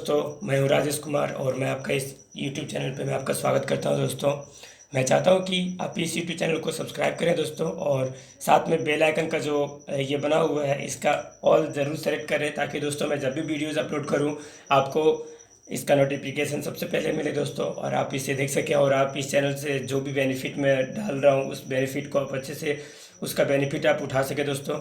दोस्तों, मैं हूं राजेश कुमार और मैं आपका इस यूट्यूब चैनल पे मैं आपका स्वागत करता हूं। दोस्तों, मैं चाहता हूं कि आप इस यूट्यूब चैनल को सब्सक्राइब करें दोस्तों, और साथ में बेल आइकन का जो ये बना हुआ है इसका ऑल ज़रूर सेलेक्ट करें, ताकि दोस्तों मैं जब भी वीडियोज़ अपलोड करूँ आपको इसका नोटिफिकेशन सबसे पहले मिले दोस्तों, और आप इसे देख सकें और आप इस चैनल से जो भी बेनिफिट मैं डाल रहा हूँ उस बेनिफिट को आप अच्छे से उसका बेनिफिट आप उठा सकें दोस्तों।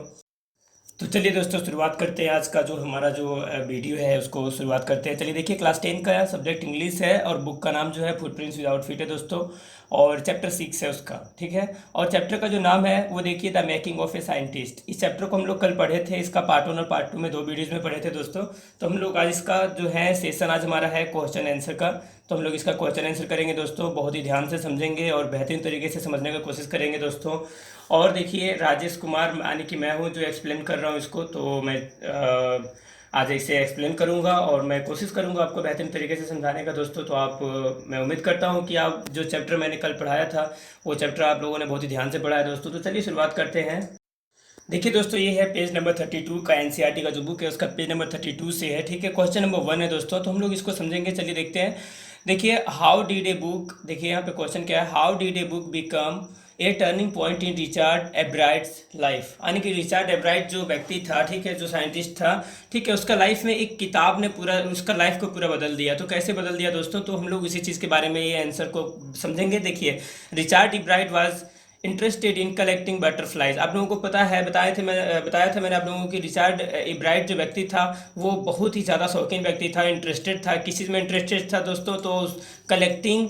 तो चलिए दोस्तों, शुरुआत करते हैं। आज का जो हमारा जो वीडियो है उसको शुरुआत करते हैं। चलिए देखिए, क्लास 10 का सब्जेक्ट इंग्लिश है और बुक का नाम जो है फुटप्रिंट्स विदाउट फीट है दोस्तों, और चैप्टर 6 है उसका, ठीक है। और चैप्टर का जो नाम है वो देखिए, the making of a scientist. इस चैप्टर को हम लोग कल पढ़े थे, इसका पार्ट 1 और पार्ट 2 में 2 वीडियोज़ में पढ़े थे दोस्तों। तो हम लोग आज इसका जो है सेशन आज हमारा है क्वेश्चन आंसर का। तो हम लोग इसका क्वेश्चन आंसर करेंगे दोस्तों, बहुत ही ध्यान से समझेंगे और बेहतरीन तरीके से समझने की कोशिश करेंगे दोस्तों। और देखिए, राजेश कुमार यानी कि मैं हूँ जो एक्सप्लेन कर रहा हूँ इसको, तो मैं आज इसे एक्सप्लेन करूँगा और मैं कोशिश करूँगा आपको बेहतरीन तरीके से समझाने का दोस्तों। तो आप मैं उम्मीद करता हूँ कि आप जो चैप्टर मैंने कल पढ़ाया था वो चैप्टर आप लोगों ने बहुत ही ध्यान से पढ़ा है दोस्तों। तो चलिए शुरुआत करते हैं। देखिए दोस्तों, ये है पेज नंबर 32 का एनसीईआरटी का जो बुक है उसका पेज नंबर 32 से है, ठीक है। क्वेश्चन नंबर 1 है दोस्तों, तो हम लोग इसको समझेंगे। चलिए देखते हैं। देखिए, हाउ डिड ए बुक, देखिए यहाँ पे क्वेश्चन क्या है, how did a book become a turning point in Richard Ebright's life. यानी कि रिचार्ड एब्राइट जो व्यक्ति था, ठीक है, जो साइंटिस्ट था, ठीक है, उसका लाइफ में एक किताब ने पूरा उसका लाइफ को पूरा बदल दिया। तो कैसे बदल दिया दोस्तों, तो हम लोग इसी चीज़ के बारे में ये आंसर को समझेंगे। देखिए, Richard एब्राइट was interested in collecting butterflies. आप लोगों को पता है, बताया था मैंने आप लोगों को कि रिचार्ड एब्राइट जो व्यक्ति था वो बहुत ही ज़्यादा शौकीन व्यक्ति था, इंटरेस्टेड था। किस चीज़ में इंटरेस्टेड था दोस्तों, तो कलेक्टिंग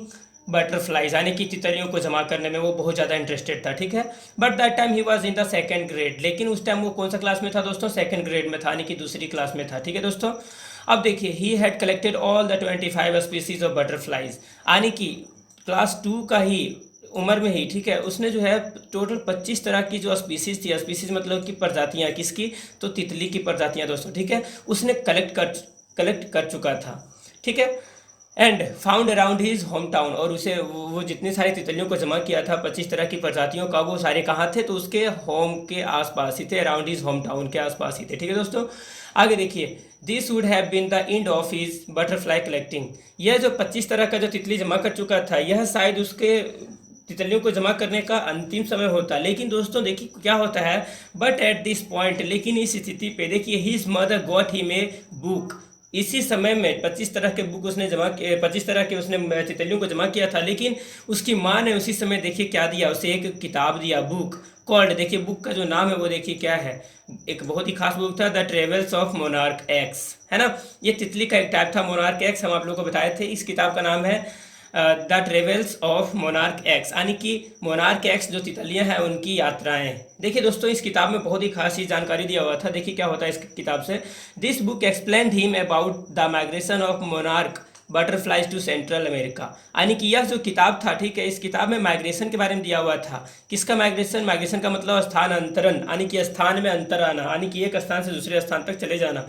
बटरफ्लाइज यानी कि तितलियों को जमा करने में वो बहुत ज़्यादा इंटरेस्टेड था, ठीक है। But that time he was in the second grade, लेकिन उस टाइम वो कौन सा क्लास में था दोस्तों, सेकंड ग्रेड में था, यानी कि दूसरी क्लास में था, ठीक है दोस्तों। अब देखिए, he had collected all the 25 species of butterflies, यानी कि क्लास 2 का ही उम्र में ही, ठीक है, उसने जो है टोटल 25 तरह की जो स्पीसीज थी, स्पीसीज मतलब कि प्रजातियाँ, किसकी, तो तितली की प्रजातियाँ दोस्तों, ठीक है, उसने कलेक्ट कर चुका था, ठीक है। And found around his home town, और उसे वो जितनी सारी तितलियों को जमा किया था 25 तरह की प्रजातियों का, वो सारे कहाँ थे, तो उसके होम के आसपास ही थे, अराउंड हिज होम टाउन के आसपास ही थे, ठीक है दोस्तों। आगे देखिए, this would have been the end of his butterfly collecting. यह जो 25 तरह का जो तितली जमा कर चुका था, यह शायद उसके तितलियों को जमा करने का अंतिम समय होता। लेकिन दोस्तों देखिए क्या होता है, बट एट दिस पॉइंट, लेकिन इस स्थिति पे देखिए, his mother got him a book. इसी समय में 25 तरह के बुक उसने 25 तरह के उसने तितलियों को जमा किया था, लेकिन उसकी माँ ने उसी समय देखिए क्या दिया, उसे एक किताब दिया, बुक कॉल्ड, देखिए बुक का जो नाम है वो देखिए क्या है, एक बहुत ही खास बुक था, the travels of monarch x, है ना। ये तितली का एक टाइप था, मोनार्क एक्स, हम आप लोगों को बताए थे। इस किताब का नाम है the travels of monarch x, यानी कि मोनार्क एक्स जो तितलियां हैं उनकी यात्राएं। देखिए दोस्तों, इस किताब में बहुत ही खास ही जानकारी दिया हुआ था। देखिए क्या होता है इस किताब से, this book explained him about the migration of monarch butterflies to Central America. यानी कि यह जो किताब था, ठीक है, इस किताब में माइग्रेशन के बारे में दिया हुआ था। किसका माइग्रेशन, माइग्रेशन का मतलब स्थानांतरण, यानी कि स्थान में अंतर आना, यानी कि एक स्थान से दूसरे स्थान तक चले जाना।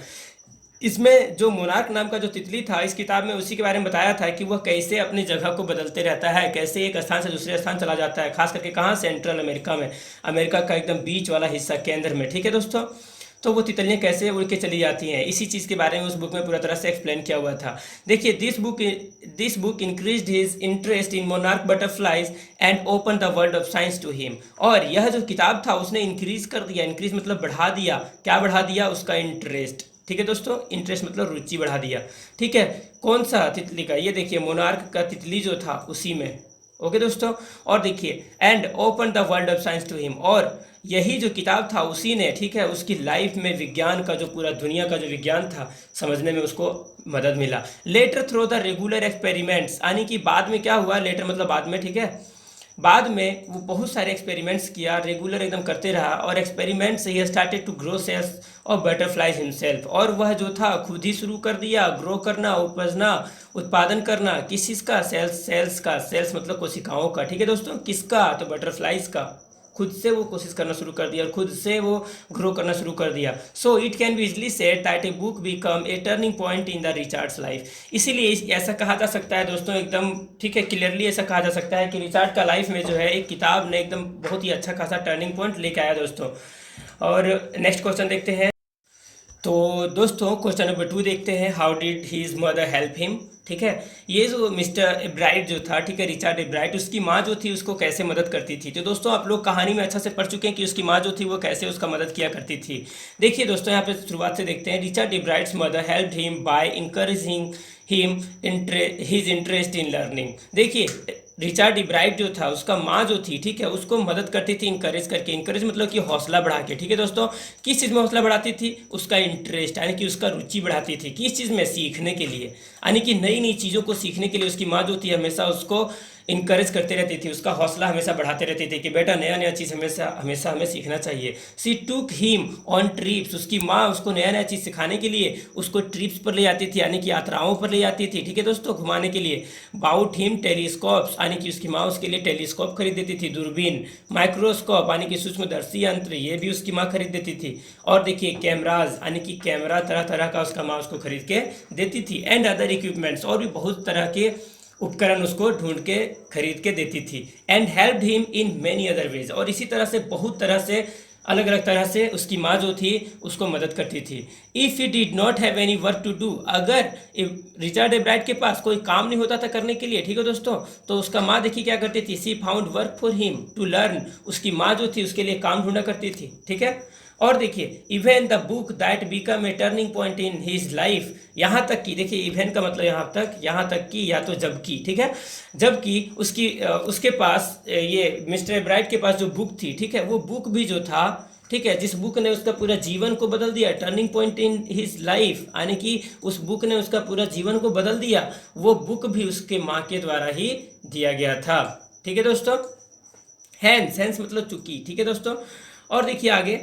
इसमें जो मोनार्क नाम का जो तितली था, इस किताब में उसी के बारे में बताया था कि वह कैसे अपनी जगह को बदलते रहता है, कैसे एक स्थान से दूसरे स्थान चला जाता है, खास करके कहाँ, सेंट्रल अमेरिका में, अमेरिका का एकदम बीच वाला हिस्सा, केंद्र में, ठीक है दोस्तों। तो वो तितलियाँ कैसे उड़ के चली जाती हैं, इसी चीज़ के बारे में उस बुक में पूरा तरह से एक्सप्लेन किया हुआ था। देखिए, this book increased his interest in monarch butterflies and open the world of science to him. और यह जो किताब था उसने इंक्रीज कर दिया, इंक्रीज मतलब बढ़ा दिया, क्या बढ़ा दिया, उसका इंटरेस्ट, ठीक है दोस्तों। इंटरेस्ट मतलब रुचि बढ़ा दिया, ठीक है। कौन सा तितली का, ये देखिए मोनार्क का तितली जो था उसी में, ओके दोस्तों। और देखिए, and open the world of science to him, और यही जो किताब था उसी ने, ठीक है, उसकी लाइफ में विज्ञान का जो पूरा दुनिया का जो विज्ञान था समझने में उसको मदद मिला। Later through the regular experiments, यानी कि बाद में क्या हुआ, लेटर मतलब बाद में, ठीक है, बाद में वो बहुत सारे एक्सपेरिमेंट्स किया, रेगुलर एकदम करते रहा, और एक्सपेरिमेंट से ही started to grow cells of butterflies himself. और वह जो था खुद ही शुरू कर दिया ग्रो करना, उपजना, उत्पादन करना, किस चीज़ का, सेल्स का, सेल्स मतलब कोशिकाओं का, ठीक है दोस्तों। किसका, तो बटरफ्लाइज का। खुद से वो कोशिश करना शुरू कर दिया और खुद से वो ग्रो करना शुरू कर दिया। So it can B easily said that A book become a turning point in the Richards life. इसीलिए ऐसा कहा जा सकता है दोस्तों, एकदम ठीक है, क्लियरली ऐसा कहा जा सकता है कि रिचार्ड का लाइफ में जो है एक किताब ने एकदम बहुत ही अच्छा खासा टर्निंग पॉइंट लेके आया दोस्तों। और नेक्स्ट क्वेश्चन देखते हैं। तो दोस्तों क्वेश्चन नंबर 2 देखते हैं, how did his mother help him. ठीक है, ये जो मिस्टर एब्राइट जो था, ठीक है, रिचर्ड एब्राइट, उसकी माँ जो थी उसको कैसे मदद करती थी। तो दोस्तों आप लोग कहानी में अच्छा से पढ़ चुके हैं कि उसकी माँ जो थी वो कैसे उसका मदद किया करती थी। देखिए दोस्तों यहाँ पे शुरुआत से देखते हैं, Richard Ebright's mother helped him by encouraging him his interest in learning. देखिए रिचर्ड इब्राइट जो था उसका माँ जो थी, ठीक है, उसको मदद करती थी इंकरेज करके। इंकरेज मतलब कि हौसला बढ़ा के। ठीक है दोस्तों, किस चीज़ में हौसला बढ़ाती थी? उसका इंटरेस्ट यानी कि उसका रुचि बढ़ाती थी। किस चीज़ में? सीखने के लिए, यानी कि नई नई चीज़ों को सीखने के लिए उसकी माँ जो थी हमेशा उसको इंकरेज करते रहती थी, उसका हौसला हमेशा बढ़ाते रहती थी कि बेटा नया नया चीज़ हमेशा हमेशा हमें सीखना चाहिए। सी टूक हिम ऑन ट्रिप्स, उसकी माँ उसको नया नया चीज़ सिखाने के लिए उसको ट्रिप्स पर ले जाती थी, यानी कि यात्राओं पर ले जाती थी। ठीक है दोस्तों, घुमाने के लिए। बाउट हिम टेलीस्कोप्स, यानी कि उसकी माँ उसके लिए टेलीस्कोप खरीद देती थी, दूरबीन। माइक्रोस्कोप यानी कि सूक्ष्मदर्शी यंत्र, ये भी उसकी माँ खरीद देती थी। और देखिए कैमराज, यानी कि कैमरा तरह तरह का उसका माँ उसको खरीद के देती थी। एंड अदर इक्विपमेंट्स, और भी बहुत तरह के उपकरण उसको ढूंढ के खरीद के देती थी। And helped him in many other ways, और इसी तरह से बहुत तरह से अलग अलग तरह से उसकी माँ जो थी उसको मदद करती थी। If he did not have any work to do, अगर रिचर्ड एब्राइट के पास कोई काम नहीं होता था करने के लिए, ठीक है दोस्तों, तो उसका माँ देखिए क्या करती थी, she found work for him to learn, उसकी माँ जो थी उसके लिए काम ढूंढा करती थी। ठीक है, और देखिए even the book that become a turning point in his life, यहाँ तक कि देखिए इवन का मतलब यहाँ तक कि या तो जबकि, ठीक है, जबकि उसके पास ये मिस्टर एब्राइट के पास जो बुक थी, ठीक है, वो बुक भी जो था, ठीक है, जिस बुक ने उसका पूरा जीवन को बदल दिया, टर्निंग पॉइंट इन हिज लाइफ, यानी कि उस बुक ने उसका पूरा जीवन को बदल दिया, वो बुक भी उसके माँ के द्वारा ही दिया गया था। ठीक है दोस्तों, हैंस मतलब चुकी। ठीक है दोस्तों, और देखिए आगे,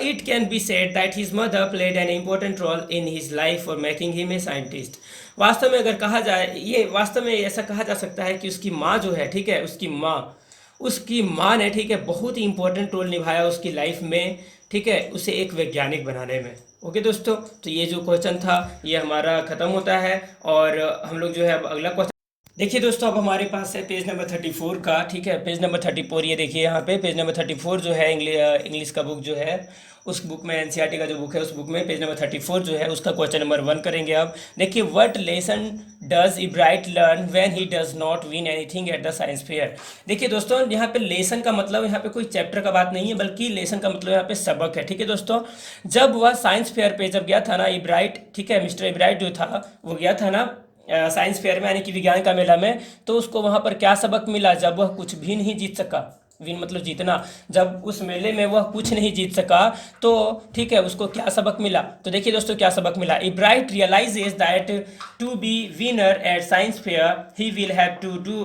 it can be said that his mother played an important role in his life for making him a scientist. वास्तव में अगर कहा जाए, ये वास्तव में ऐसा कहा जा सकता है कि उसकी माँ जो है, ठीक है, उसकी माँ ने, ठीक है, बहुत ही इंपॉर्टेंट रोल निभाया उसकी लाइफ में, ठीक है, उसे एक वैज्ञानिक बनाने में। ओके दोस्तों, तो ये जो क्वेश्चन था ये हमारा ख़त्म होता है, और हम लोग जो है अब अगला क्वेश्चन देखिए दोस्तों। अब हमारे पास है पेज नंबर 34 का, ठीक है, पेज नंबर 34, ये देखिए यहाँ पे पेज नंबर 34 जो है इंग्लिश का बुक जो है, उस बुक में एनसीईआरटी का जो बुक है उस बुक में पेज नंबर 34 जो है उसका क्वेश्चन नंबर 1 करेंगे। अब देखिए, what lesson does Ebright learn when he does not win anything at the science fair. देखिए दोस्तों, यहाँ पे लेसन का मतलब यहाँ पे कोई चैप्टर का बात नहीं है, बल्कि लेसन का मतलब यहाँ पे सबक है। ठीक है दोस्तों, जब वह साइंस फेयर पे जब गया था ना इब्राइट, ठीक है, मिस्टर इब्राइट जो था वो गया था ना साइंस फेयर में, यानी कि विज्ञान का मेला में, तो उसको वहाँ पर क्या सबक मिला, जब वह कुछ भी नहीं जीत सका, विन मतलब जीतना, जब उस मेले में वह कुछ नहीं जीत सका, तो ठीक है उसको क्या सबक मिला। तो देखिए दोस्तों क्या सबक मिला, Ebright realizes that to be winner at science fair he will have to do,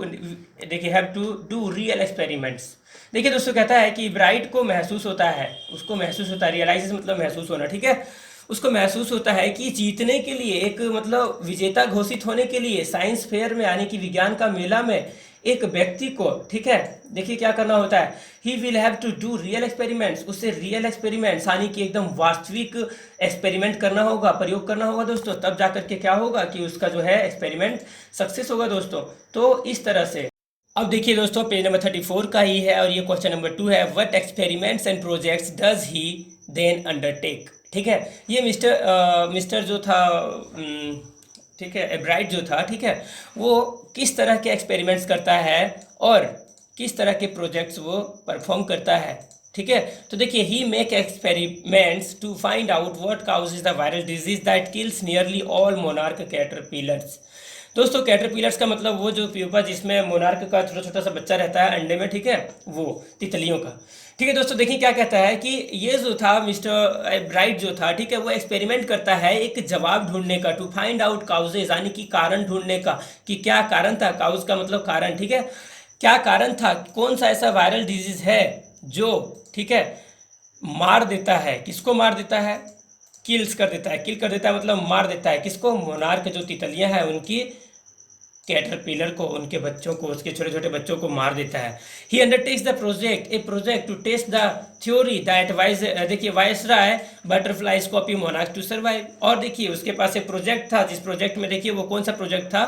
देखिए have to do real experiments. देखिए दोस्तों कहता है कि इब्राइट को महसूस होता है, उसको महसूस होता है, रियलाइजेज मतलब महसूस होना, ठीक है, उसको महसूस होता है कि जीतने के लिए, एक मतलब विजेता घोषित होने के लिए साइंस फेयर में, यानी कि विज्ञान का मेला में, एक व्यक्ति को, ठीक है, देखिए क्या करना होता है, he will have to do real experiments, उससे रियल एक्सपेरिमेंट्स यानी कि एकदम वास्तविक एक्सपेरिमेंट करना होगा, प्रयोग करना होगा दोस्तों, तब जाकर के क्या होगा कि उसका जो है एक्सपेरिमेंट सक्सेस होगा दोस्तों। तो इस तरह से अब देखिए दोस्तों पेज नंबर 34 का ही है, और ये क्वेश्चन नंबर 2 है, what experiments and projects does he then undertake. ठीक है, ये मिस्टर जो था, ठीक है, एब्राइट जो था, ठीक है, वो किस तरह के एक्सपेरिमेंट्स करता है और किस तरह के प्रोजेक्ट्स वो परफॉर्म करता है। ठीक है, तो देखिए, he make experiments to find out what causes the viral disease that kills nearly all monarch caterpillars. दोस्तों कैटरपिलर्स का मतलब वो जो प्यूपा जिसमें मोनार्क का छोटा छोटा सा बच्चा रहता है अंडे में, ठीक है, वो तितलियों का। ठीक है दोस्तों, देखिए क्या कहता है कि ये जो था मिस्टर ब्राइट जो था, ठीक है, वो एक्सपेरिमेंट करता है एक जवाब ढूंढने का, टू फाइंड आउट काउजेज यानी कि कारण ढूंढने का, कि क्या कारण था, काउज का मतलब कारण, ठीक है, क्या कारण था, कौन सा ऐसा वायरल डिजीज है जो, ठीक है, मार देता है, किसको मार देता है, किल्स कर देता है, किल कर देता है मतलब मार देता है, किसको, मोनार्क जो तितलियां हैं उनकी कैटरपिलर को, उनके बच्चों को, उसके छोटे छोटे बच्चों को मार देता है। He undertakes the project to test the theory that देखिए viceroy butterflies copy monarch to survive. और देखिए उसके पास एक प्रोजेक्ट था, जिस प्रोजेक्ट में देखिए वो कौन सा प्रोजेक्ट था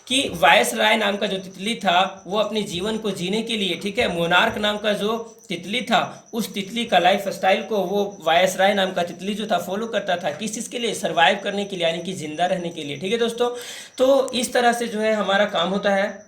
कि वायसराय नाम का जो तितली था वो अपने जीवन को जीने के लिए, ठीक है, मोनार्क नाम का जो तितली था उस तितली का लाइफ स्टाइल को वो वायसराय नाम का तितली जो था फॉलो करता था। किस चीज़ के लिए? सर्वाइव करने के लिए, यानी कि जिंदा रहने के लिए। ठीक है दोस्तों, तो इस तरह से जो है हमारा काम होता है।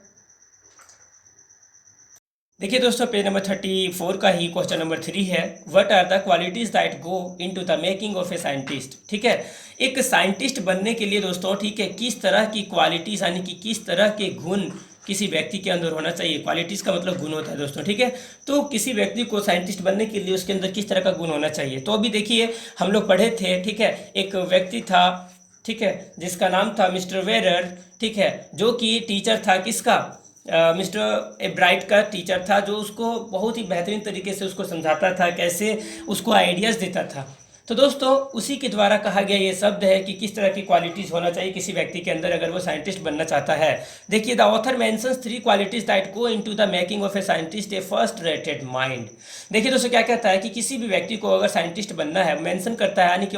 देखिए दोस्तों, पेज नंबर 34 का ही क्वेश्चन नंबर 3 है, what are the qualities that go into the making of a scientist. ठीक है, एक साइंटिस्ट बनने के लिए दोस्तों, ठीक है, किस तरह की क्वालिटीज यानी कि किस तरह के गुण किसी व्यक्ति के अंदर होना चाहिए। क्वालिटीज़ का मतलब गुण होता है दोस्तों। ठीक है, तो किसी व्यक्ति को साइंटिस्ट बनने के लिए उसके अंदर किस तरह का गुण होना चाहिए। तो अभी देखिए हम लोग पढ़े थे, ठीक है, एक व्यक्ति था, ठीक है, जिसका नाम था मिस्टर वेरर, ठीक है, जो कि टीचर था किसका? मिस्टर एब्राइट का टीचर था, जो उसको बहुत ही बेहतरीन तरीके से उसको समझाता था, कैसे उसको आइडियाज़ देता था। तो दोस्तों उसी के द्वारा कहा गया ये शब्द है कि किस तरह की क्वालिटीज़ होना चाहिए किसी व्यक्ति के अंदर अगर वो साइंटिस्ट बनना चाहता है। देखिए, the author mentions 3 qualities that go into the making of a scientist, A first rated mind. देखिए दोस्तों क्या कहता है कि किसी भी व्यक्ति को अगर साइंटिस्ट बनना है, मेंशन करता है, यानी कि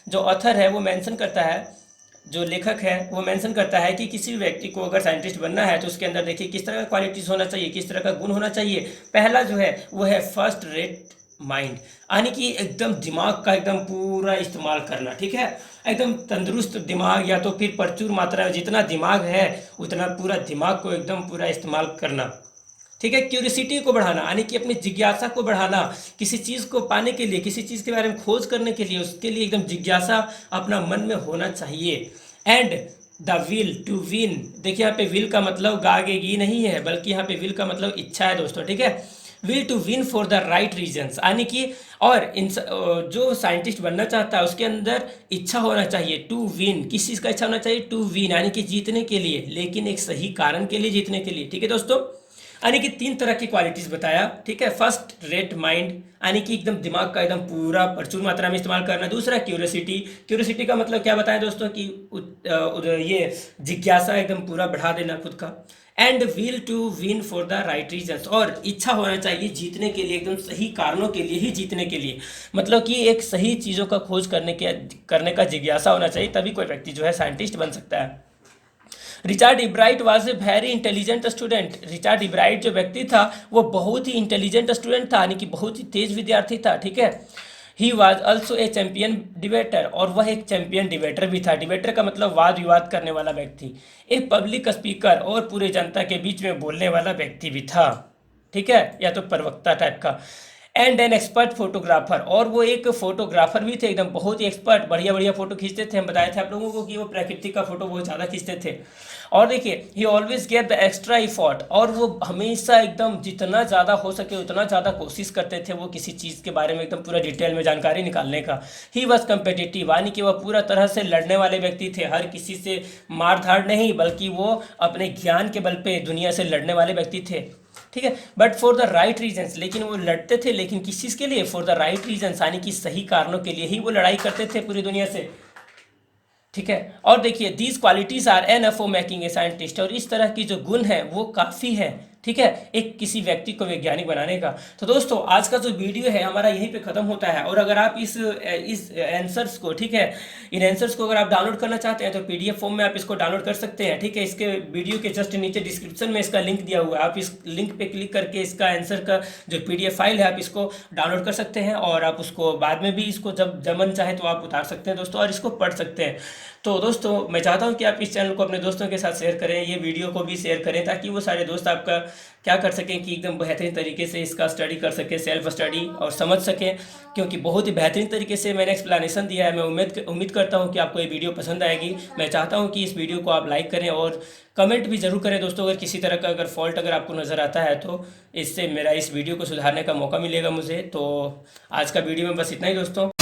जो ऑथर है वो मेंशन करता है, जो लेखक है वो मेंशन करता है कि किसी भी व्यक्ति को अगर साइंटिस्ट बनना है तो उसके अंदर देखिए किस तरह का क्वालिटीज़ होना चाहिए, किस तरह का गुण होना चाहिए। पहला जो है वो है फर्स्ट रेट माइंड, यानी कि एकदम दिमाग का एकदम पूरा इस्तेमाल करना। ठीक है, एकदम तंदुरुस्त दिमाग, या तो फिर प्रचुर मात्रा में जितना दिमाग है उतना पूरा दिमाग को एकदम पूरा इस्तेमाल करना। ठीक है, क्यूरियोसिटी को बढ़ाना, यानी कि अपनी जिज्ञासा को बढ़ाना, किसी चीज़ को पाने के लिए, किसी चीज़ के बारे में खोज करने के लिए, उसके लिए एकदम जिज्ञासा अपना मन में होना चाहिए। And the will to win, देखिए यहाँ पे विल का मतलब गागेगी नहीं है, बल्कि यहाँ पे विल का मतलब इच्छा है दोस्तों। ठीक है, will to win for the right reasons, यानी कि और जो साइंटिस्ट बनना चाहता है उसके अंदर इच्छा होना चाहिए टू विन। किस चीज़ का इच्छा होना चाहिए? टू विन, यानी कि जीतने के लिए, लेकिन एक सही कारण के लिए जीतने के लिए। ठीक है दोस्तों, यानी कि 3 तरह की क्वालिटीज़ बताया। ठीक है, फर्स्ट रेट माइंड, यानी कि एकदम दिमाग का एकदम पूरा प्रचुर मात्रा में इस्तेमाल करना। दूसरा क्यूरियोसिटी, क्यूरियोसिटी का मतलब क्या बताया दोस्तों कि ये जिज्ञासा एकदम पूरा बढ़ा देना खुद का। And will to win for the right reasons, और इच्छा होना चाहिए जीतने के लिए, एकदम सही कारणों के लिए ही जीतने के लिए, मतलब कि एक सही चीज़ों का खोज करने का जिज्ञासा होना चाहिए, तभी कोई व्यक्ति जो है साइंटिस्ट बन सकता है। Richard Ebright was a very intelligent student. Richard Ebright जो व्यक्ति था वो बहुत ही इंटेलिजेंट स्टूडेंट था, यानी कि बहुत ही तेज विद्यार्थी था। ठीक है, he was also a champion debater, और वह एक चैंपियन डिबेटर भी था। डिबेटर का मतलब वाद विवाद करने वाला व्यक्ति। एक पब्लिक स्पीकर, और पूरे जनता के बीच में बोलने वाला व्यक्ति भी था। ठीक है, या तो प्रवक्ता टाइप का। एंड एन एक्सपर्ट फोटोग्राफर, और वो एक फोटोग्राफर भी थे, एकदम बहुत ही एक्सपर्ट, बढ़िया बढ़िया फोटो खींचते थे। हम बताए थे आप लोगों को कि वो प्रकृति का फोटो बहुत ज़्यादा खींचते थे। और देखिए, ही always gave the extra effort, और वो हमेशा एकदम जितना ज़्यादा हो सके उतना ज़्यादा कोशिश करते थे वो किसी चीज़ के बारे में एकदम पूरा डिटेल में जानकारी निकालने का। ही वॉज कम्पिटिटिव, यानी कि वह पूरा तरह से लड़ने वाले व्यक्ति थे, हर किसी से मार धाड़ नहीं, बल्कि वो अपने ज्ञान के बल पे दुनिया से लड़ने वाले व्यक्ति थे। ठीक है, but for the right regions, लेकिन वो लड़ते थे, लेकिन किस चीज़ के लिए? फॉर द राइट रीजन्स, यानी कि सही कारणों के लिए ही वो लड़ाई करते थे पूरी दुनिया से। ठीक है, और देखिए, these qualities are enough for making a scientist, और इस तरह की जो गुण है वो काफ़ी है, ठीक है, एक किसी व्यक्ति को वैज्ञानिक बनाने का। तो दोस्तों आज का जो वीडियो है हमारा यहीं पे ख़त्म होता है, और अगर आप इस आंसर्स को, ठीक है, इन आंसर्स को अगर आप डाउनलोड करना चाहते हैं तो PDF फॉर्म में आप इसको डाउनलोड कर सकते हैं। ठीक है, इसके वीडियो के जस्ट नीचे डिस्क्रिप्शन में इसका लिंक दिया हुआ है, आप इस लिंक पे क्लिक करके इसका आंसर का जो PDF फाइल है आप इसको डाउनलोड कर सकते हैं, और आप उसको बाद में भी इसको जब मन चाहे तो आप उतार सकते हैं दोस्तों, और इसको पढ़ सकते हैं। तो दोस्तों मैं चाहता हूं कि आप इस चैनल को अपने दोस्तों के साथ शेयर करें, ये वीडियो को भी शेयर करें, ताकि वो सारे दोस्त आपका क्या कर सकें कि एकदम बेहतरीन तरीके से इसका स्टडी कर सकें, सेल्फ स्टडी, और समझ सकें, क्योंकि बहुत ही बेहतरीन तरीके से मैंने एक्सप्लेनेशन दिया है। मैं उम्मीद करता हूं कि आपको ये वीडियो पसंद आएगी। मैं चाहता हूं कि इस वीडियो को आप लाइक करें और कमेंट भी ज़रूर करें दोस्तों, अगर किसी तरह का अगर फॉल्ट अगर आपको नज़र आता है तो इससे मेरा इस वीडियो को सुधारने का मौका मिलेगा मुझे। तो आज का वीडियो में बस इतना ही दोस्तों।